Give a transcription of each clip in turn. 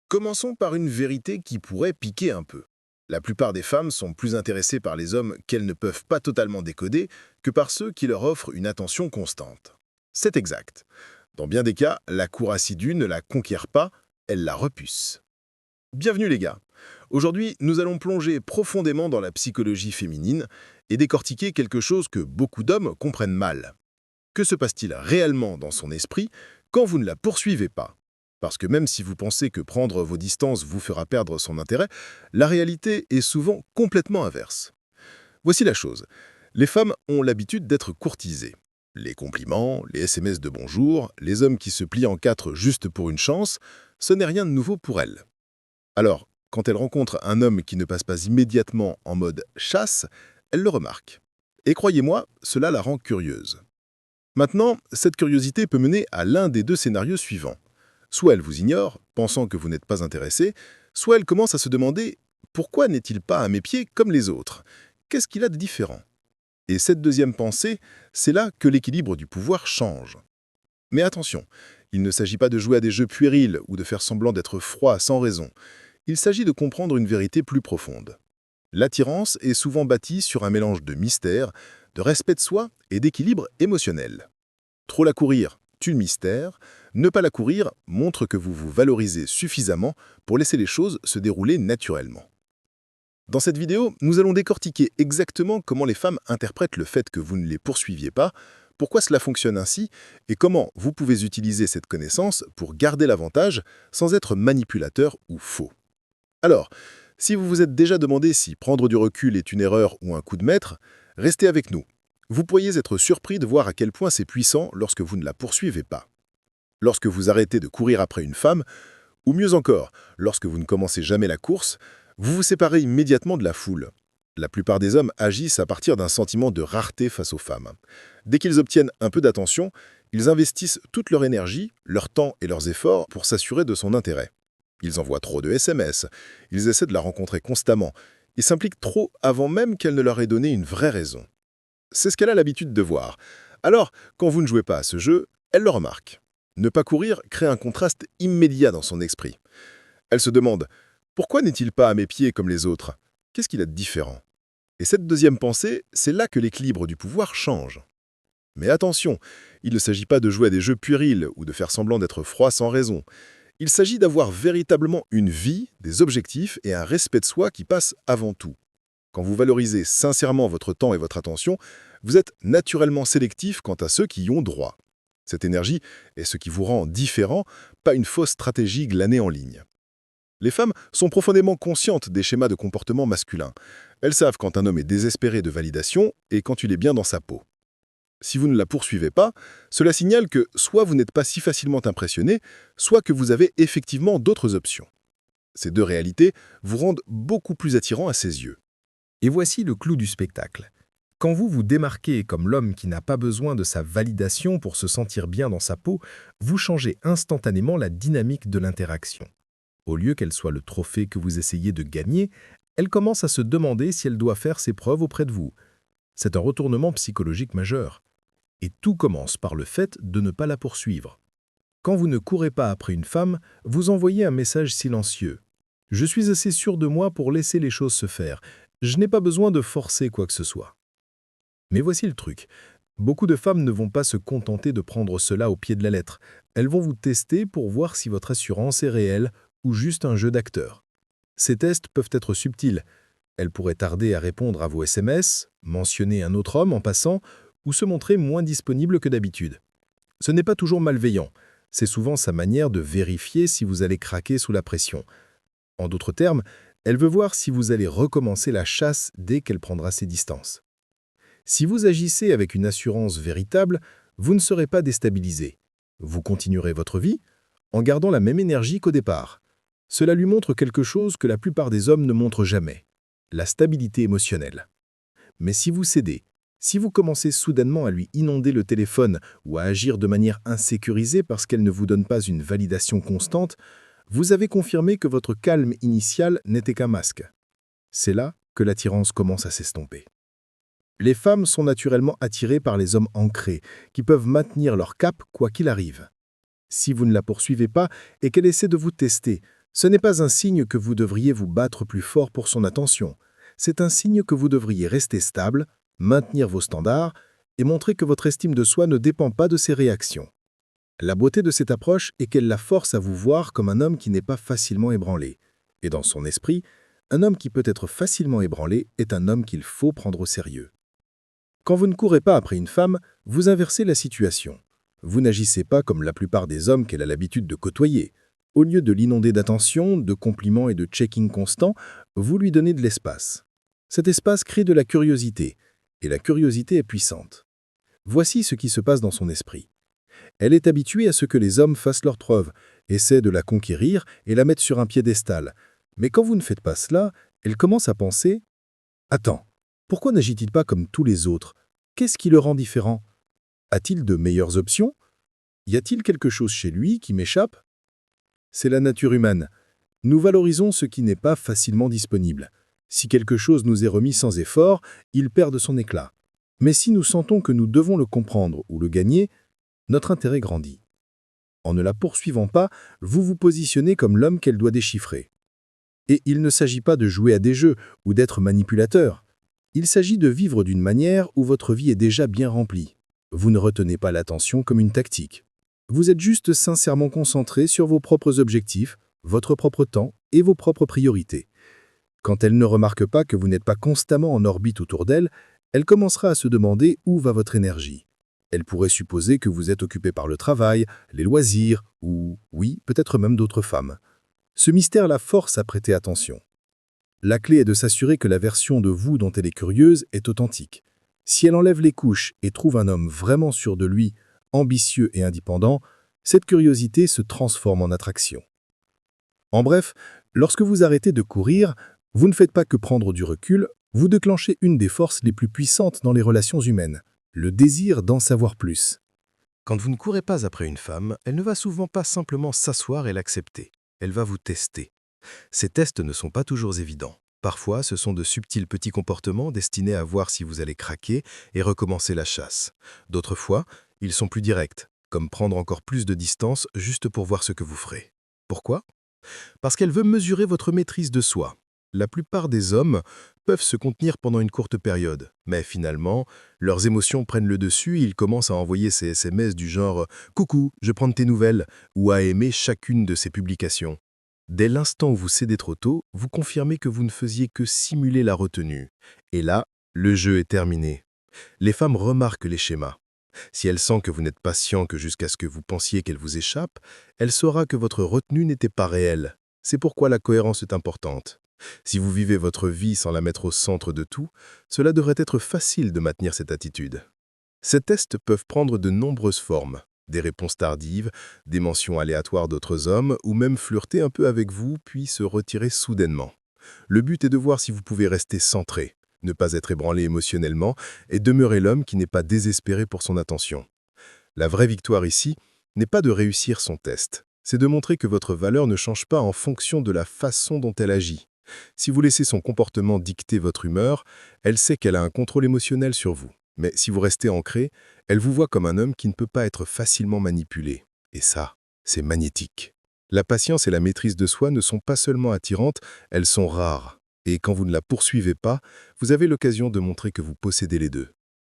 Commençons par une vérité qui pourrait piquer un peu. La plupart des femmes sont plus intéressées par les hommes qu'elles ne peuvent pas totalement décoder que par ceux qui leur offrent une attention constante. C'est exact. Dans bien des cas, la cour assidue ne la conquiert pas, elle la repousse. Bienvenue les gars. Aujourd'hui, nous allons plonger profondément dans la psychologie féminine et décortiquer quelque chose que beaucoup d'hommes comprennent mal. Que se passe-t-il réellement dans son esprit quand vous ne la poursuivez pas? Parce que même si vous pensez que prendre vos distances vous fera perdre son intérêt, la réalité est souvent complètement inverse. Voici la chose. Les femmes ont l'habitude d'être courtisées. Les compliments, les SMS de bonjour, les hommes qui se plient en quatre juste pour une chance, ce n'est rien de nouveau pour elles. Alors, quand elles rencontrent un homme qui ne passe pas immédiatement en mode chasse, elles le remarquent. Et croyez-moi, cela la rend curieuse. Maintenant, cette curiosité peut mener à l'un des deux scénarios suivants. Soit elle vous ignore, pensant que vous n'êtes pas intéressé, soit elle commence à se demander « Pourquoi n'est-il pas à mes pieds comme les autres? Qu'est-ce qu'il a de différent ?» Et cette deuxième pensée, c'est là que l'équilibre du pouvoir change. Mais attention, il ne s'agit pas de jouer à des jeux puérils ou de faire semblant d'être froid sans raison. Il s'agit de comprendre une vérité plus profonde. L'attirance est souvent bâtie sur un mélange de mystère, de respect de soi et d'équilibre émotionnel. Trop la courir tue le mystère, ne pas la courir montre que vous vous valorisez suffisamment pour laisser les choses se dérouler naturellement. Dans cette vidéo, nous allons décortiquer exactement comment les femmes interprètent le fait que vous ne les poursuiviez pas, pourquoi cela fonctionne ainsi et comment vous pouvez utiliser cette connaissance pour garder l'avantage sans être manipulateur ou faux. Alors, si vous vous êtes déjà demandé si prendre du recul est une erreur ou un coup de maître, restez avec nous. Vous pourriez être surpris de voir à quel point c'est puissant lorsque vous ne la poursuivez pas. Lorsque vous arrêtez de courir après une femme, ou mieux encore, lorsque vous ne commencez jamais la course, vous vous séparez immédiatement de la foule. La plupart des hommes agissent à partir d'un sentiment de rareté face aux femmes. Dès qu'ils obtiennent un peu d'attention, ils investissent toute leur énergie, leur temps et leurs efforts pour s'assurer de son intérêt. Ils envoient trop de SMS, ils essaient de la rencontrer constamment, ils s'impliquent trop avant même qu'elle ne leur ait donné une vraie raison. C'est ce qu'elle a l'habitude de voir. Alors, quand vous ne jouez pas à ce jeu, elle le remarque. Ne pas courir crée un contraste immédiat dans son esprit. Elle se demande « Pourquoi n'est-il pas à mes pieds comme les autres? Qu'est-ce qu'il a de différent ?» Et cette deuxième pensée, c'est là que l'équilibre du pouvoir change. Mais attention, il ne s'agit pas de jouer à des jeux puérils ou de faire semblant d'être froid sans raison. Il s'agit d'avoir véritablement une vie, des objectifs et un respect de soi qui passent avant tout. Quand vous valorisez sincèrement votre temps et votre attention, vous êtes naturellement sélectif quant à ceux qui y ont droit. Cette énergie est ce qui vous rend différent, pas une fausse stratégie glanée en ligne. Les femmes sont profondément conscientes des schémas de comportement masculin. Elles savent quand un homme est désespéré de validation et quand il est bien dans sa peau. Si vous ne la poursuivez pas, cela signale que soit vous n'êtes pas si facilement impressionné, soit que vous avez effectivement d'autres options. Ces deux réalités vous rendent beaucoup plus attirant à ses yeux. Et voici le clou du spectacle. Quand vous vous démarquez comme l'homme qui n'a pas besoin de sa validation pour se sentir bien dans sa peau, vous changez instantanément la dynamique de l'interaction. Au lieu qu'elle soit le trophée que vous essayez de gagner, elle commence à se demander si elle doit faire ses preuves auprès de vous. C'est un retournement psychologique majeur. Et tout commence par le fait de ne pas la poursuivre. Quand vous ne courez pas après une femme, vous envoyez un message silencieux. « Je suis assez sûr de moi pour laisser les choses se faire. Je n'ai pas besoin de forcer quoi que ce soit. » Mais voici le truc. Beaucoup de femmes ne vont pas se contenter de prendre cela au pied de la lettre. Elles vont vous tester pour voir si votre assurance est réelle ou juste un jeu d'acteur. Ces tests peuvent être subtils. Elles pourraient tarder à répondre à vos SMS, mentionner un autre homme en passant ou se montrer moins disponible que d'habitude. Ce n'est pas toujours malveillant. C'est souvent sa manière de vérifier si vous allez craquer sous la pression. En d'autres termes, elle veut voir si vous allez recommencer la chasse dès qu'elle prendra ses distances. Si vous agissez avec une assurance véritable, vous ne serez pas déstabilisé. Vous continuerez votre vie en gardant la même énergie qu'au départ. Cela lui montre quelque chose que la plupart des hommes ne montrent jamais, la stabilité émotionnelle. Mais si vous cédez, si vous commencez soudainement à lui inonder le téléphone ou à agir de manière insécurisée parce qu'elle ne vous donne pas une validation constante, vous avez confirmé que votre calme initial n'était qu'un masque. C'est là que l'attirance commence à s'estomper. Les femmes sont naturellement attirées par les hommes ancrés, qui peuvent maintenir leur cap quoi qu'il arrive. Si vous ne la poursuivez pas et qu'elle essaie de vous tester, Ce n'est pas un signe que vous devriez vous battre plus fort pour son attention. C'est un signe que vous devriez rester stable, maintenir vos standards et montrer que votre estime de soi ne dépend pas de ses réactions. La beauté de cette approche est qu'elle la force à vous voir comme un homme qui n'est pas facilement ébranlé. Et dans son esprit, un homme qui peut être facilement ébranlé est un homme qu'il faut prendre au sérieux. Quand vous ne courez pas après une femme, vous inversez la situation. Vous n'agissez pas comme la plupart des hommes qu'elle a l'habitude de côtoyer. Au lieu de l'inonder d'attention, de compliments et de checking constant, vous lui donnez de l'espace. Cet espace crée de la curiosité, et la curiosité est puissante. Voici ce qui se passe dans son esprit. Elle est habituée à ce que les hommes fassent leurs preuves, essaient de la conquérir et la mettent sur un piédestal. Mais quand vous ne faites pas cela, elle commence à penser « Attends, pourquoi n'agit-il pas comme tous les autres? Qu'est-ce qui le rend différent? A-t-il de meilleures options? Y a-t-il quelque chose chez lui qui m'échappe ?» C'est la nature humaine. Nous valorisons ce qui n'est pas facilement disponible. Si quelque chose nous est remis sans effort, il perd de son éclat. Mais si nous sentons que nous devons le comprendre ou le gagner, notre intérêt grandit. En ne la poursuivant pas, vous vous positionnez comme l'homme qu'elle doit déchiffrer. Et il ne s'agit pas de jouer à des jeux ou d'être manipulateur. Il s'agit de vivre d'une manière où votre vie est déjà bien remplie. Vous ne retenez pas l'attention comme une tactique. Vous êtes juste sincèrement concentré sur vos propres objectifs, votre propre temps et vos propres priorités. Quand elle ne remarque pas que vous n'êtes pas constamment en orbite autour d'elle, elle commencera à se demander où va votre énergie. Elle pourrait supposer que vous êtes occupé par le travail, les loisirs ou, oui, peut-être même d'autres femmes. Ce mystère la force à prêter attention. La clé est de s'assurer que la version de vous dont elle est curieuse est authentique. Si elle enlève les couches et trouve un homme vraiment sûr de lui, ambitieux et indépendant, cette curiosité se transforme en attraction. En bref, lorsque vous arrêtez de courir, vous ne faites pas que prendre du recul, vous déclenchez une des forces les plus puissantes dans les relations humaines, le désir d'en savoir plus. Quand vous ne courez pas après une femme, elle ne va souvent pas simplement s'asseoir et l'accepter. Elle va vous tester. Ces tests ne sont pas toujours évidents. Parfois, ce sont de subtils petits comportements destinés à voir si vous allez craquer et recommencer la chasse. D'autres fois, ils sont plus directs, comme prendre encore plus de distance juste pour voir ce que vous ferez. Pourquoi? Parce qu'elle veut mesurer votre maîtrise de soi. La plupart des hommes peuvent se contenir pendant une courte période, mais finalement, leurs émotions prennent le dessus et ils commencent à envoyer ces SMS du genre « Coucou, je prends de tes nouvelles » ou à aimer chacune de ses publications. Dès l'instant où vous cédez trop tôt, vous confirmez que vous ne faisiez que simuler la retenue. Et là, le jeu est terminé. Les femmes remarquent les schémas. Si elle sent que vous n'êtes patient que jusqu'à ce que vous pensiez qu'elle vous échappe, elle saura que votre retenue n'était pas réelle. C'est pourquoi la cohérence est importante. Si vous vivez votre vie sans la mettre au centre de tout, cela devrait être facile de maintenir cette attitude. Ces tests peuvent prendre de nombreuses formes. Des réponses tardives, des mentions aléatoires d'autres hommes, ou même flirter un peu avec vous, puis se retirer soudainement. Le but est de voir si vous pouvez rester centré, ne pas être ébranlé émotionnellement et demeurer l'homme qui n'est pas désespéré pour son attention. La vraie victoire ici n'est pas de réussir son test, c'est de montrer que votre valeur ne change pas en fonction de la façon dont elle agit. Si vous laissez son comportement dicter votre humeur, elle sait qu'elle a un contrôle émotionnel sur vous. Mais si vous restez ancré, elle vous voit comme un homme qui ne peut pas être facilement manipulé. Et ça, c'est magnétique. La patience et la maîtrise de soi ne sont pas seulement attirantes, elles sont rares. Et quand vous ne la poursuivez pas, vous avez l'occasion de montrer que vous possédez les deux.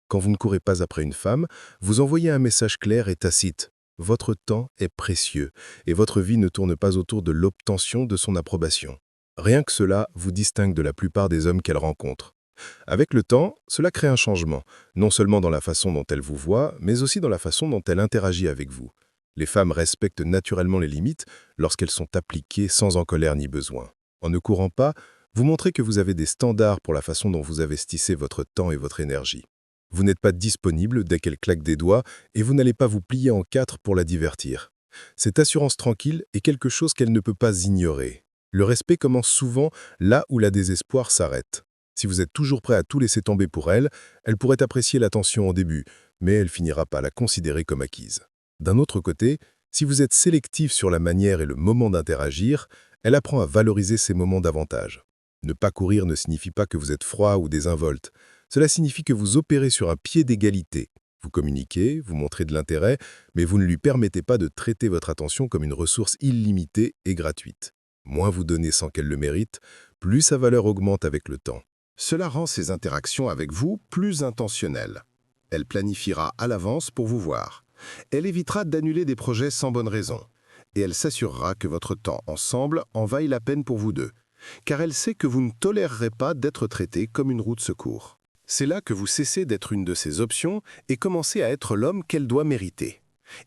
Quand vous ne courez pas après une femme, vous envoyez un message clair et tacite. Votre temps est précieux et votre vie ne tourne pas autour de l'obtention de son approbation. Rien que cela vous distingue de la plupart des hommes qu'elle rencontre. Avec le temps, cela crée un changement, non seulement dans la façon dont elle vous voit, mais aussi dans la façon dont elle interagit avec vous. Les femmes respectent naturellement les limites lorsqu'elles sont appliquées sans en colère ni besoin. En ne courant pas, vous montrez que vous avez des standards pour la façon dont vous investissez votre temps et votre énergie. Vous n'êtes pas disponible dès qu'elle claque des doigts et vous n'allez pas vous plier en quatre pour la divertir. Cette assurance tranquille est quelque chose qu'elle ne peut pas ignorer. Le respect commence souvent là où la désespoir s'arrête. Si vous êtes toujours prêt à tout laisser tomber pour elle, elle pourrait apprécier l'attention au début, mais elle finira par la considérer comme acquise. D'un autre côté, si vous êtes sélectif sur la manière et le moment d'interagir, elle apprend à valoriser ces moments davantage. Ne pas courir ne signifie pas que vous êtes froid ou désinvolte. Cela signifie que vous opérez sur un pied d'égalité. Vous communiquez, vous montrez de l'intérêt, mais vous ne lui permettez pas de traiter votre attention comme une ressource illimitée et gratuite. Moins vous donnez sans qu'elle le mérite, plus sa valeur augmente avec le temps. Cela rend ses interactions avec vous plus intentionnelles. Elle planifiera à l'avance pour vous voir. Elle évitera d'annuler des projets sans bonne raison. Et elle s'assurera que votre temps ensemble en vaille la peine pour vous deux, car elle sait que vous ne tolérerez pas d'être traité comme une roue de secours. C'est là que vous cessez d'être une de ses options et commencez à être l'homme qu'elle doit mériter.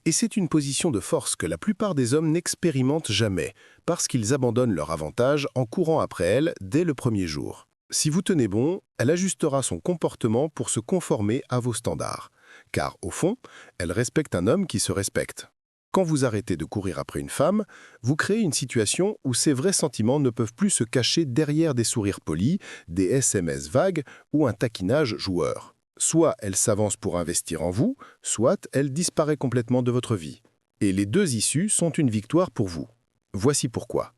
Et c'est une position de force que la plupart des hommes n'expérimentent jamais, parce qu'ils abandonnent leur avantage en courant après elle dès le premier jour. Si vous tenez bon, elle ajustera son comportement pour se conformer à vos standards. Car, au fond, elle respecte un homme qui se respecte. Quand vous arrêtez de courir après une femme, vous créez une situation où ses vrais sentiments ne peuvent plus se cacher derrière des sourires polis, des SMS vagues ou un taquinage joueur. Soit elle s'avance pour investir en vous, soit elle disparaît complètement de votre vie. Et les deux issues sont une victoire pour vous. Voici pourquoi.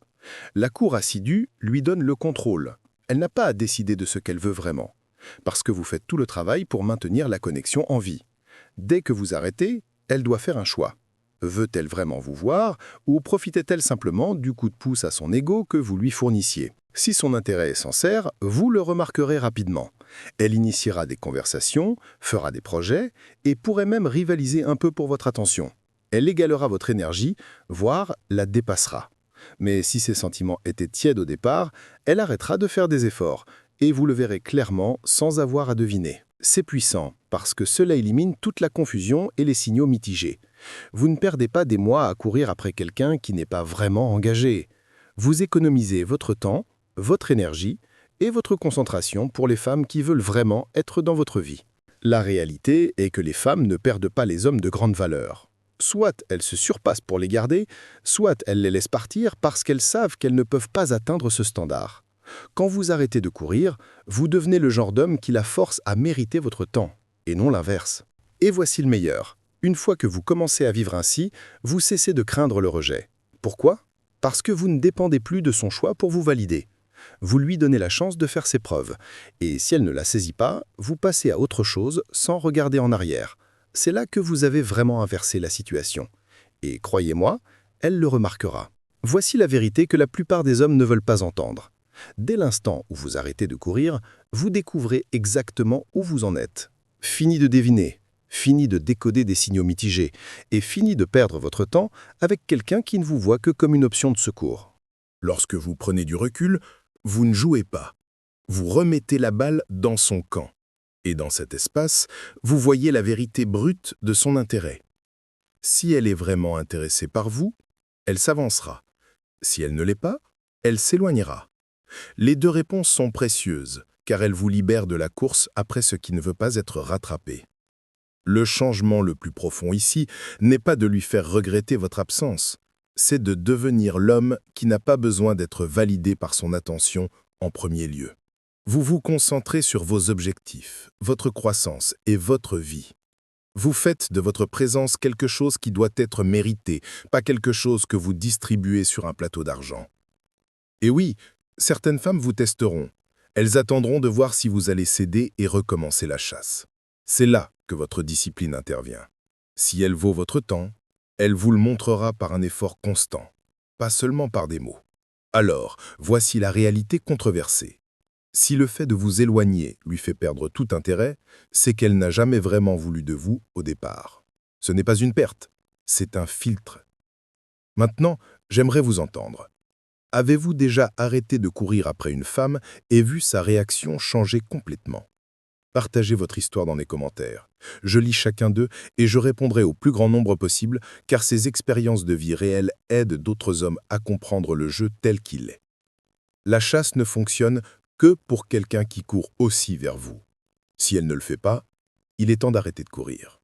La cour assidue lui donne le contrôle. Elle n'a pas à décider de ce qu'elle veut vraiment, parce que vous faites tout le travail pour maintenir la connexion en vie. Dès que vous arrêtez, elle doit faire un choix. Veut-elle vraiment vous voir ou profitait-elle simplement du coup de pouce à son ego que vous lui fournissiez? Si son intérêt est sincère, vous le remarquerez rapidement. Elle initiera des conversations, fera des projets et pourrait même rivaliser un peu pour votre attention. Elle égalera votre énergie, voire la dépassera. Mais si ses sentiments étaient tièdes au départ, elle arrêtera de faire des efforts, et vous le verrez clairement sans avoir à deviner. C'est puissant, parce que cela élimine toute la confusion et les signaux mitigés. Vous ne perdez pas des mois à courir après quelqu'un qui n'est pas vraiment engagé. Vous économisez votre temps, votre énergie et votre concentration pour les femmes qui veulent vraiment être dans votre vie. La réalité est que les femmes ne perdent pas les hommes de grande valeur. Soit elles se surpassent pour les garder, soit elles les laissent partir parce qu'elles savent qu'elles ne peuvent pas atteindre ce standard. Quand vous arrêtez de courir, vous devenez le genre d'homme qui la force à mériter votre temps, et non l'inverse. Et voici le meilleur. Une fois que vous commencez à vivre ainsi, vous cessez de craindre le rejet. Pourquoi? Parce que vous ne dépendez plus de son choix pour vous valider. Vous lui donnez la chance de faire ses preuves, et si elle ne la saisit pas, vous passez à autre chose sans regarder en arrière. C'est là que vous avez vraiment inversé la situation. Et croyez-moi, elle le remarquera. Voici la vérité que la plupart des hommes ne veulent pas entendre. Dès l'instant où vous arrêtez de courir, vous découvrez exactement où vous en êtes. Fini de deviner, fini de décoder des signaux mitigés, et fini de perdre votre temps avec quelqu'un qui ne vous voit que comme une option de secours. Lorsque vous prenez du recul, vous ne jouez pas. Vous remettez la balle dans son camp. Et dans cet espace, vous voyez la vérité brute de son intérêt. Si elle est vraiment intéressée par vous, elle s'avancera. Si elle ne l'est pas, elle s'éloignera. Les deux réponses sont précieuses, car elles vous libèrent de la course après ce qui ne veut pas être rattrapé. Le changement le plus profond ici n'est pas de lui faire regretter votre absence, c'est de devenir l'homme qui n'a pas besoin d'être validé par son attention en premier lieu. Vous vous concentrez sur vos objectifs, votre croissance et votre vie. Vous faites de votre présence quelque chose qui doit être mérité, pas quelque chose que vous distribuez sur un plateau d'argent. Et oui, certaines femmes vous testeront. Elles attendront de voir si vous allez céder et recommencer la chasse. C'est là que votre discipline intervient. Si elle vaut votre temps, elle vous le montrera par un effort constant, pas seulement par des mots. Alors, voici la réalité controversée. Si le fait de vous éloigner lui fait perdre tout intérêt, c'est qu'elle n'a jamais vraiment voulu de vous au départ. Ce n'est pas une perte, c'est un filtre. Maintenant, j'aimerais vous entendre. Avez-vous déjà arrêté de courir après une femme et vu sa réaction changer complètement? Partagez votre histoire dans les commentaires. Je lis chacun d'eux et je répondrai au plus grand nombre possible car ces expériences de vie réelles aident d'autres hommes à comprendre le jeu tel qu'il est. La chasse ne fonctionne que pour quelqu'un qui court aussi vers vous. Si elle ne le fait pas, il est temps d'arrêter de courir.